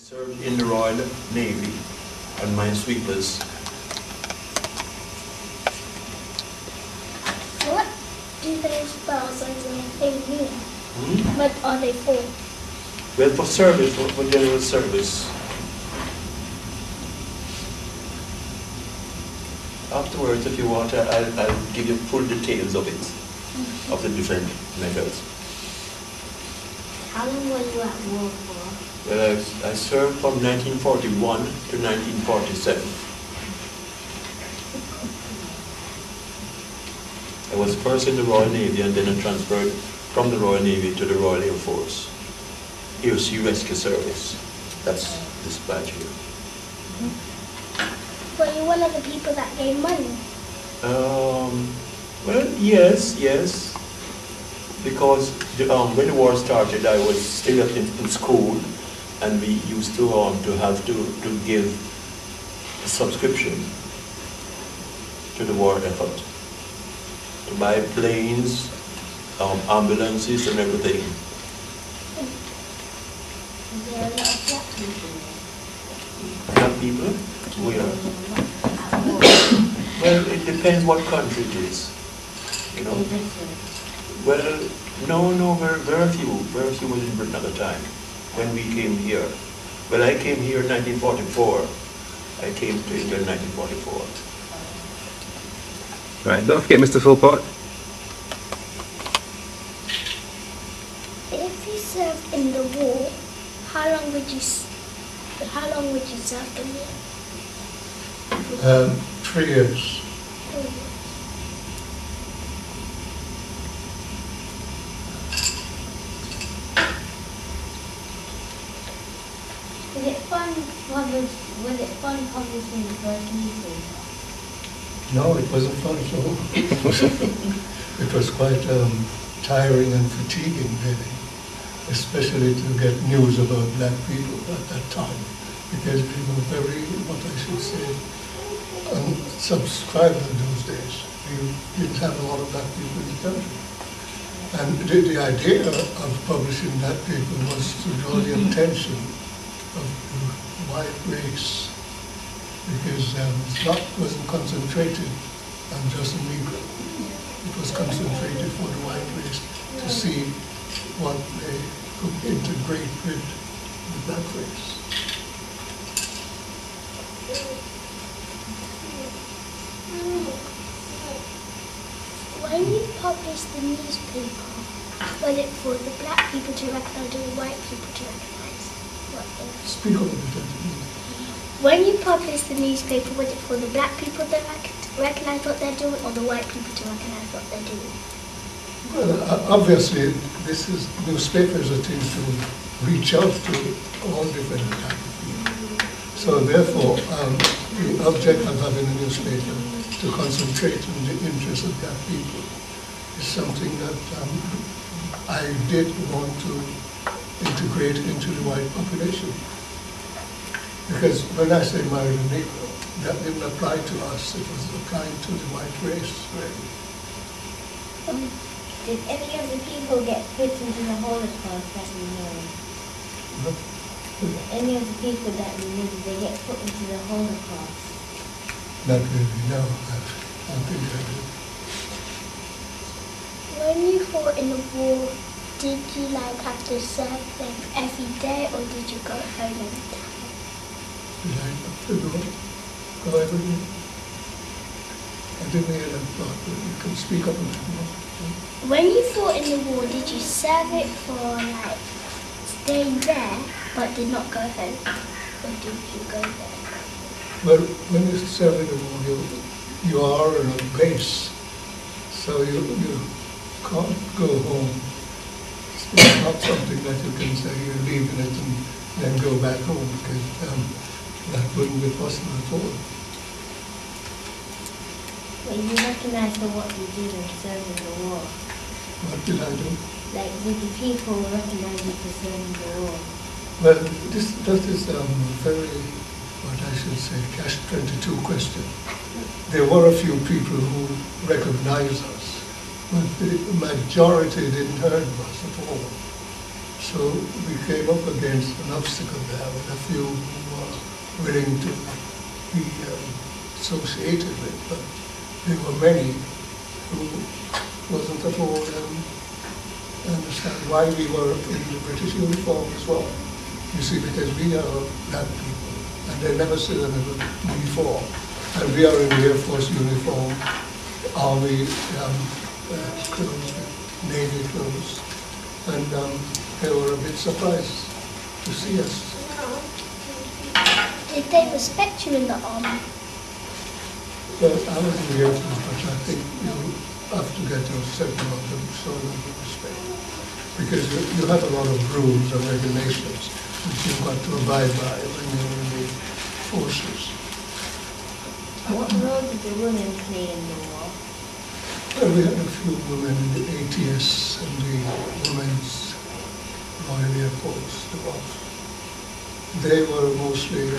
Served in the Royal Navy on minesweepers. What do those bells mean? What are they for? Well, for service, for general service. Afterwards, if you want, I'll give you full details of it, of the different medals. How long were you at war for? Well, I served from 1941 to 1947. I was first in the Royal Navy and then I transferred from the Royal Navy to the Royal Air Force. Air Sea Rescue Service. That's this badge here. Were you one of the people that gave money? Well, yes. Because when the war started, I was still in school, and we used to have to give a subscription to the war effort, to buy planes, ambulances, and everything. Is there a lot of black people? Black people? Where? Well, it depends what country it is, you know. Well, no, very few was in Britain at the time, when we came here. Well, I came here in 1944. I came to England in 1944. Right, don't forget Mr. Philpott. If you served in the war, how long would you serve the war? 3 years. Was it fun publishing the first newspaper? No, it wasn't fun at all. It was quite tiring and fatiguing, really, especially to get news about black people at that time, because we were very, what I should say, unsubscribed in those days. We didn't have a lot of black people in the country. And the idea of publishing that paper was to draw the attention of the white race, because it wasn't concentrated on just a Negro. It was concentrated for the white race to see what they could integrate with the black race. When you published the newspaper, was it for the black people to recognize or the white people to recognize? Speak up a bit. When you published the newspaper, was it for the black people to recognize what they're doing or the white people to recognize what they're doing? Well, obviously, newspapers are things to reach out to all different types of people. So therefore, the object of having a newspaper to concentrate on the interests of black people is something that I did want to integrate into the white population. Because when I say marry a Negro, that didn't apply to us, it was applying to the white race, really. Did any of the people get put into the Holocaust that we know? Any of the people that we knew, did they get put into the Holocaust? Not really, no. I don't think I did. When you fought in the war, did you have to serve them every day or did you go home every time? Did I have to go every day? I didn't hear that part, but you can speak up a bit more. When you fought in the war, did you serve it for staying there but did not go home? Or did you go there? Well, when you serve in the war, you are in a base, so you can't go home. It's not something that you can say you're leaving it and then go back home, because that wouldn't be possible at all. Well, you recognize what you did in serving the war. What did I do? Did the people recognize you for serving the war? Well, that is a very, what I should say, catch-22 question. There were a few people who recognized us, but the majority didn't heard of us at all. So we came up against an obstacle there with a few who were willing to be associated with, but there were many who wasn't at all understand why we were in the British uniform as well. You see, because we are black people, and they never see them in uniform. And we are in the Air Force uniform, Army clothes, Navy clothes, and they were a bit surprised to see us. Did they respect you in the army? Well, I was in the Air Force, but I think you have to get a certain amount of sort of respect. Because you have a lot of rules and regulations which you've got to abide by when you're in the forces. What role did the women play in the war? Well, we had a few women in the ATS and the Women's Royal Air Force, the WAF. They were mostly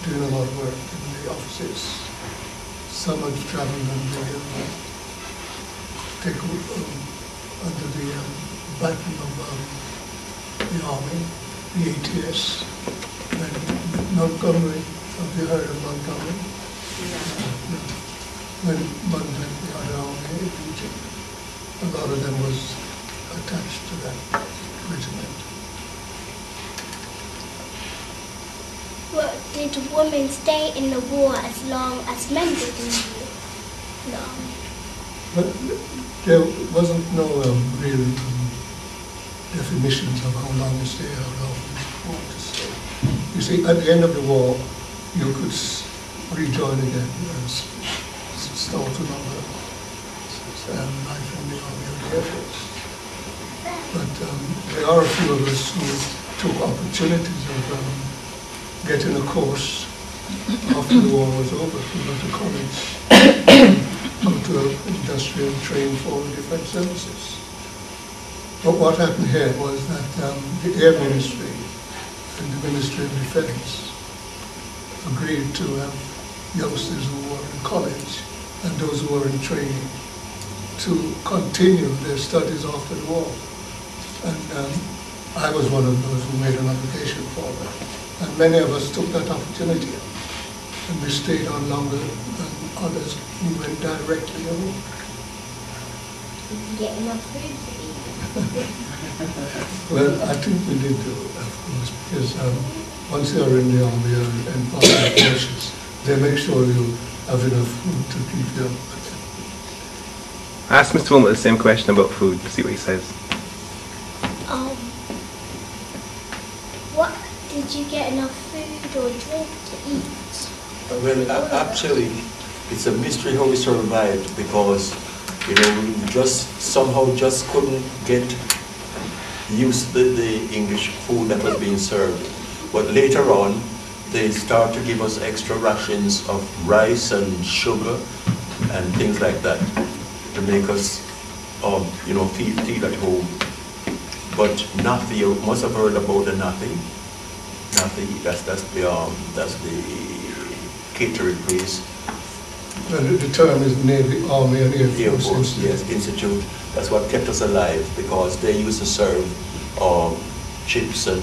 doing a lot of work in the offices. Some had traveled under the baton of the Army, the ATS, and Montgomery. Have you heard of Montgomery? No. When Montgomery, the other Army region, a lot of them was attached to that regiment. Well, did women stay in the war as long as men did in the army? But there wasn't no real definitions of how long to stay, how long you want to stay. You see, at the end of the war, you could rejoin again and start another life in the Army or the Air Force. But there are a few of us who took opportunities of getting a course after the war was over to go to college, go to industry and train for different services. But what happened here was that the Air Ministry and the Ministry of Defense agreed to have youngsters who were in college and those who were in training to continue their studies after the war. And I was one of those who made an application for that. And many of us took that opportunity, and we stayed on longer than others who went directly home. Did you get enough food to eat? Well, I think we did do it, of course, because once you're in the Army and part of the forces, they make sure you have enough food to keep you up. I asked Mr. Wilmot the same question about food, to see what he says. What did you get enough food or drink to eat? Well, actually, it's a mystery how we survived because, you know, we just somehow just couldn't get used to the English food that was being served. But later on, they start to give us extra rations of rice and sugar and things like that to make us, you know, feel at home. But nathi, you must have heard about the nathi. Nathi, that's the catering place. Well, the term is Navy, Army and Air Force. Yes, Institute. That's what kept us alive because they used to serve chips and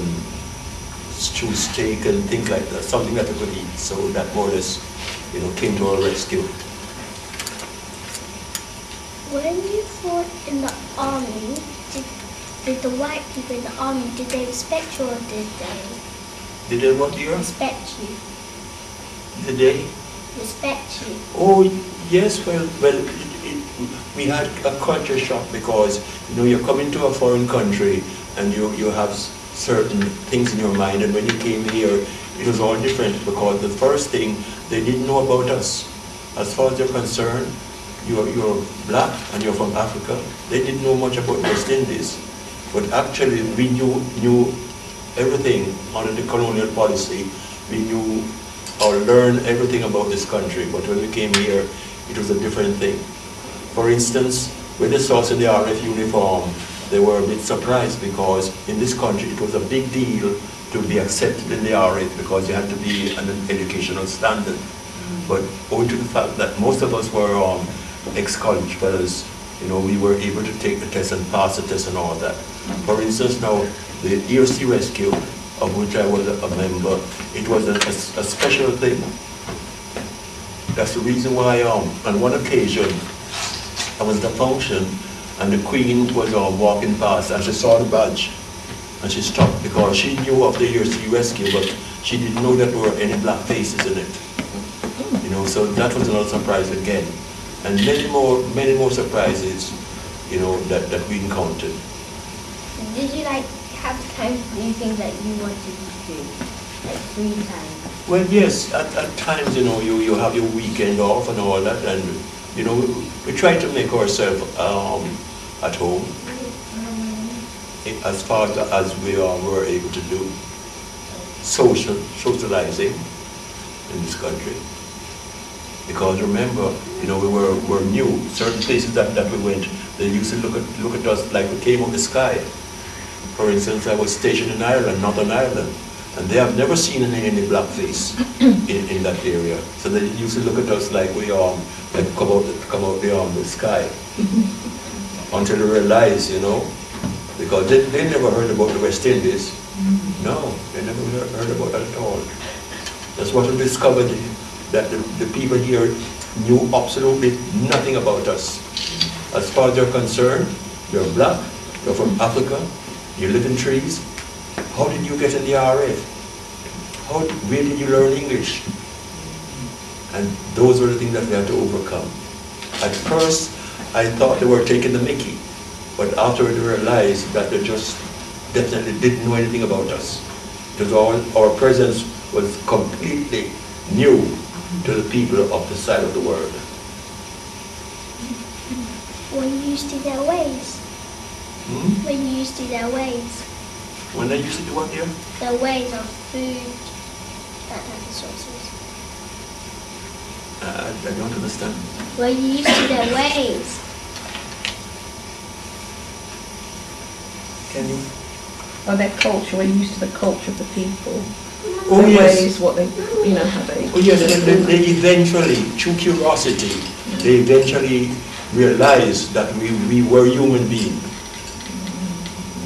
stew steak and things like that, something that we could eat. So that more or less, you know, came to our rescue. When you fought in the army, did the white people in the army, did they respect you or did they? Did they what, dear? Respect you. Did they? Respect you. Oh, yes, well, we had a culture shock because, you know, you're coming to a foreign country and you have certain things in your mind, and when you came here, it was all different because the first thing, they didn't know about us. As far as you're concerned, you're black and you're from Africa. They didn't know much about West Indies, but actually we knew everything under the colonial policy. We knew or learned everything about this country, but when we came here, it was a different thing. For instance, when they saw us in the RF uniform, they were a bit surprised because in this country it was a big deal to be accepted in the RF because you had to be an educational standard. But owing to the fact that most of us were ex-college fellows, You know, we were able to take the test and pass the test and all that. For instance, now, the ERC rescue, of which I was a member, it was a special thing. That's the reason why, on one occasion, I was at a function, and the Queen was walking past, and she saw the badge, and she stopped, because she knew of the ERC rescue, but she didn't know that there were any black faces in it. You know, so that was another surprise again. And many more surprises, you know, that we encountered. Did you like have time to do things that you wanted to do, like free time? Well, yes, at times, you know, you have your weekend off and all that, and, you know, we try to make ourselves at home as far as we were able to do. Socializing in this country. Because remember, you know, we were new. Certain places that we went, they used to look at us like we came on the sky. For instance, I was stationed in Ireland, Northern Ireland, and they have never seen any black face in that area. So they used to look at us like we like come out the sky. Until they realized, you know, because they never heard about the West Indies. No, they never heard about that at all. That's what we discovered, that the people here knew absolutely nothing about us. As far as they're concerned, you're black, you're from Africa, you live in trees. How did you get in the RF? Where did you learn English? And those were the things that we had to overcome. At first, I thought they were taking the mickey, but after we realized that they just definitely didn't know anything about us. Because our presence was completely new to the people of the side of the world. When you used to their ways. When you used to their ways. When I used to do what here? Their ways of food, that type of sources. I don't understand. When you used to their ways. Can you? Or their culture, we're used to the culture of the people. Oh, Their yes. ways, what they, you know, how they... Oh yes, they eventually, through curiosity, they eventually realized that we were human beings.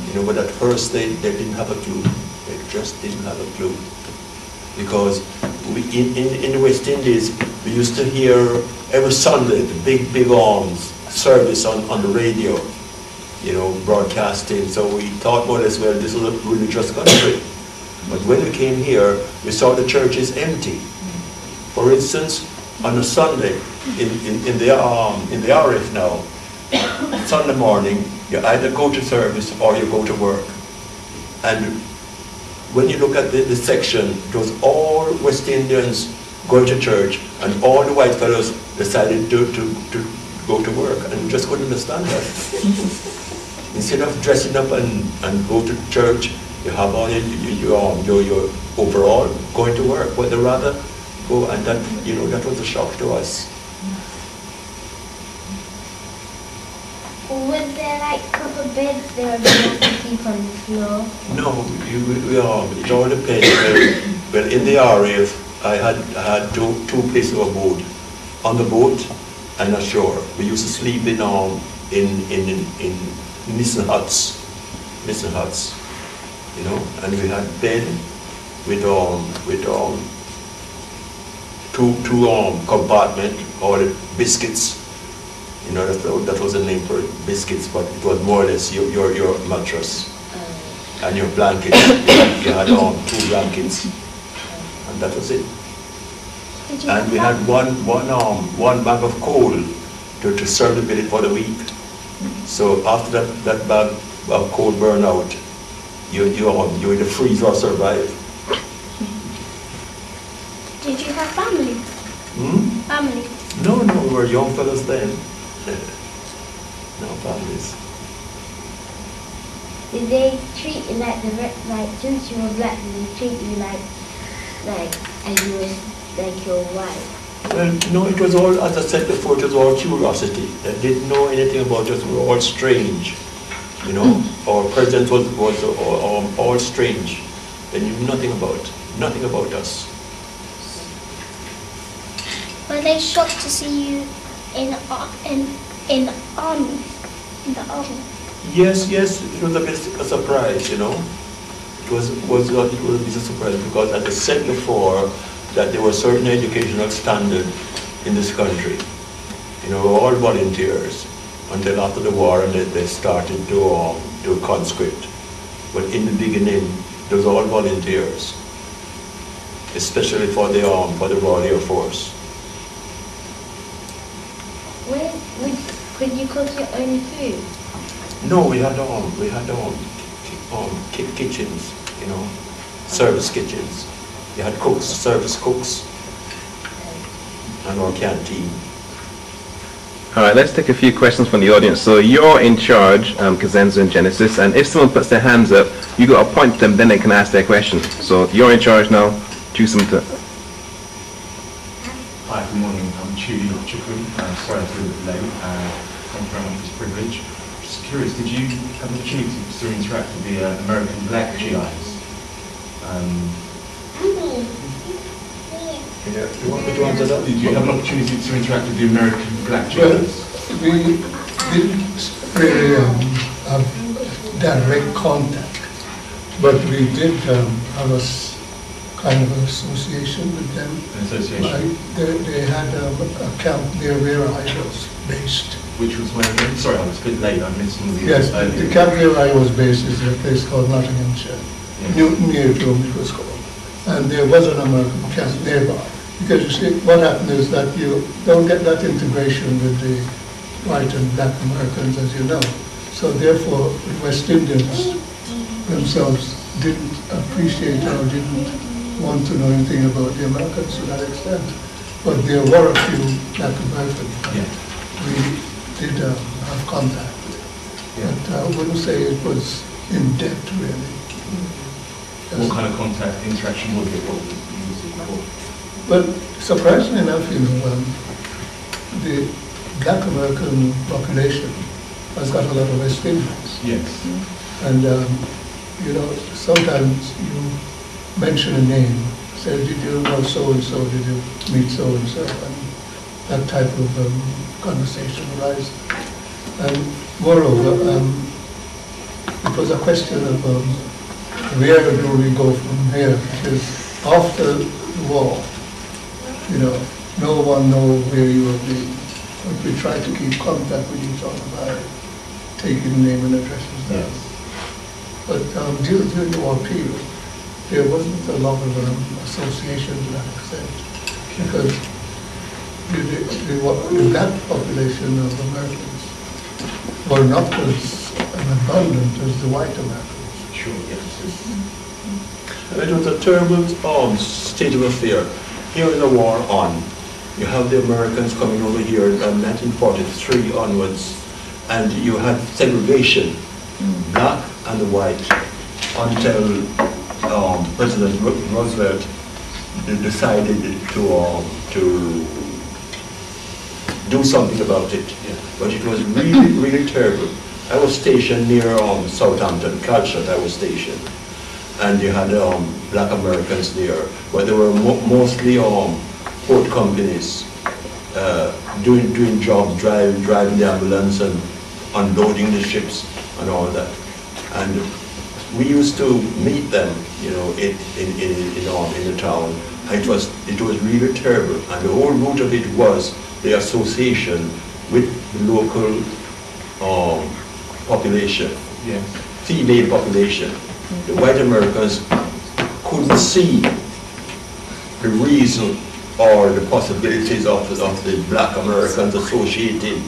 You know, but at first they didn't have a clue. They just didn't have a clue. Because in the West Indies, we used to hear every Sunday the big service on the radio, you know, broadcasting. So we thought more or less, well, this is a religious country. But when we came here, we saw the churches empty. For instance, on a Sunday, in the RF now, Sunday morning, you either go to service or you go to work. And when you look at the section, it was all West Indians going to church, and all the white fellows decided to go to work, and we just couldn't understand that. Instead of dressing up and go to church, you have on your overall going to work, but they rather go, and that, you know, that was a shock to us. Was there like proper beds there and you have to sleep on the floor? No, it all depends. Well, in the RAF, I had two places of abode, on the boat and ashore. We used to sleep in missing huts, you know, and we had bed with two compartment, all the biscuits. You know, that was the name for it, biscuits, but it was more or less your mattress and your blanket. You had 2 blankets, and that was it. And we had one bag of coal to serve the village for the week. So after that bag of coal burned out, you in the freeze or survive. Did you have family? Family? No, we were young fellas then. No families. Did they treat you like since you were black, did they treat you like as you was like your wife? Well, no, it was all, as I said before, it was all curiosity. They didn't know anything about us. We were all strange. You know, our presence was all strange. They knew nothing about us. Were they shocked to see you in in the army. In the army. Yes, yes, it was a bit a surprise, you know. It was a bit of a surprise because, as I said before, that there were certain educational standards in this country. You know, all volunteers until after the war, and they started to do conscript. But in the beginning, it was all volunteers, especially for the Royal Air Force. Could you cook your own food? No, we had kitchens, you know, service kitchens. You had cooks, service cooks, and our canteen. All right, let's take a few questions from the audience. So you're in charge, Kazenza and Genesis, and if someone puts their hands up, you got to point to them, then they can ask their question. So you're in charge now. Choose some to. Hi, good morning. I'm Chidi Chukwu. Sorry I was a little bit late. Thank you very much for this privilege. Just curious, did you have an opportunity to interact with the American black GIs? You want me to answer that? Did you have an opportunity to interact with the American black Well, GIs? we didn't really have direct contact, but we did have a kind of an association with them. An association? They had a camp near where I was based. Which was where again? Sorry, I was a bit late. I missed some of the Yes, earlier. the camp where I was based is a place called Nottinghamshire, near to it was called. And there was an American camp nearby. Because you see, what happened is that you don't get that integration with the white and black Americans, as you know. So therefore, the West Indians themselves didn't appreciate or didn't want to know anything about the Americans to that extent. But there were a few black Americans we did have contact with. But I wouldn't say it was in depth, really. What kind of contact, interaction was it? What was it for? Well, surprisingly enough, you know, the black American population has got a lot of West Indians. Yes. And, you know, sometimes you mention a name, say, did you know so-and-so, did you meet so-and-so, and that type of conversation arises. And moreover, it was a question of where do we go from here? Because after the war, you know, no one knows where you will be. But we try to keep contact with each other by taking name and addresses down. Yes. But during the war period, there wasn't a lot of association to that extent. Because the black population of Americans were not as abundant as the white Americans. Sure, yes. It was a terrible state of affair. Here is the war on. You have the Americans coming over here in 1943 onwards, and you had segregation, black and the white, until President Roosevelt decided to do something about it. Yeah. But it was really, really terrible. I was stationed near Southampton, Calshot I was stationed. And you had black Americans there, but they were mostly port companies doing jobs, driving the ambulance and unloading the ships and all that. And we used to meet them, you know, in the town. And it was really terrible. And the whole root of it was the association with the local population, Yes. female population. The white Americans couldn't see the reason or the possibilities of the black Americans associated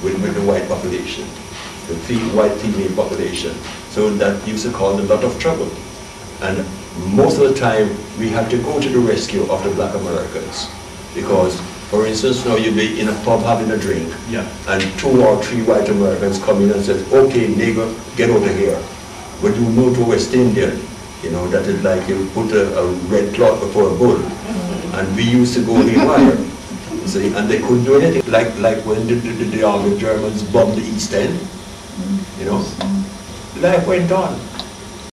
with the white population, the white female population. So that used to cause a lot of trouble. And most of the time, we had to go to the rescue of the black Americans. Because, for instance, now you'd be in a pub having a drink, and 2 or 3 white Americans come in and say, okay, nigger, get out of here. But you move to West Indian, you know, that is like you put a red cloth before a bull. And we used to go haywire, see, and they couldn't do anything. Like when the Germans bombed the East End, you know, life went on.